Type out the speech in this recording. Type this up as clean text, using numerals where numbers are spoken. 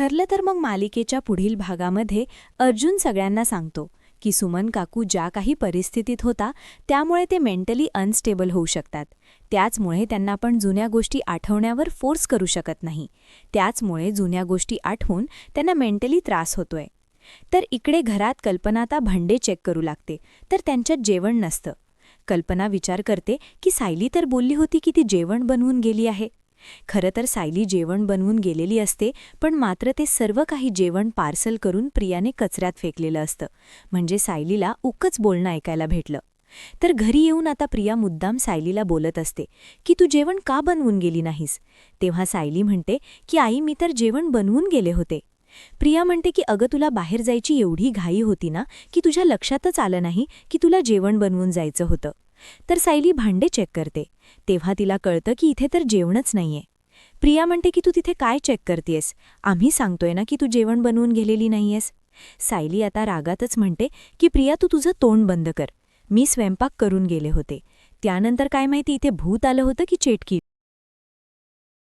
ठरलं तर मग मालिकेच्या पुढील भागामध्ये अर्जुन सगळ्यांना सांगतो की सुमन काकू ज्या काही परिस्थितीत होता त्यामुळे ते मेंटली अनस्टेबल होऊ शकतात. त्याचमुळे त्यांना पण जुन्या गोष्टी आठवण्यावर फोर्स करू शकत नाही. त्याचमुळे जुन्या गोष्टी आठवून त्यांना मेंटली त्रास होतोय. तर इकडे घरात कल्पना आता भांडे चेक करू लागते, तर त्यांच्यात जेवण नसतं. कल्पना विचार करते की सायली तर बोलली होती की ती जेवण बनवून गेली आहे. खरं तर सायली जेवण बनवून गेलेली असते, पण मात्र ते सर्व काही जेवण पार्सल करून प्रियाने कचऱ्यात फेकलेलं असतं. म्हणजे सायलीला उकच बोलणं ऐकायला भेटलं. तर घरी येऊन आता प्रिया मुद्दाम सायलीला बोलत असते की तू जेवण का बनवून गेली नाहीस. तेव्हा सायली म्हणते की आई मी तर जेवण बनवून गेले होते. प्रिया म्हणते की अगं तुला बाहेर जायची एवढी घाई होती ना की तुझ्या लक्षातच आलं नाही की तुला जेवण बनवून जायचं होतं. तर सायली भांडे चेक करते. तेव्हा तिला कळतं की इथे तर जेवणच नाहीये. प्रिया म्हणते की तू तिथे काय चेक करतेस, आम्ही सांगतोय ना की तू जेवण बनवून गेलेली नाहीयेस. सायली आता रागातच म्हणते की प्रिया तू तुझं तोंड बंद कर, मी स्वयंपाक करून गेले होते. त्यानंतर काय माहिती इथे भूत आलं होतं की चेटकी.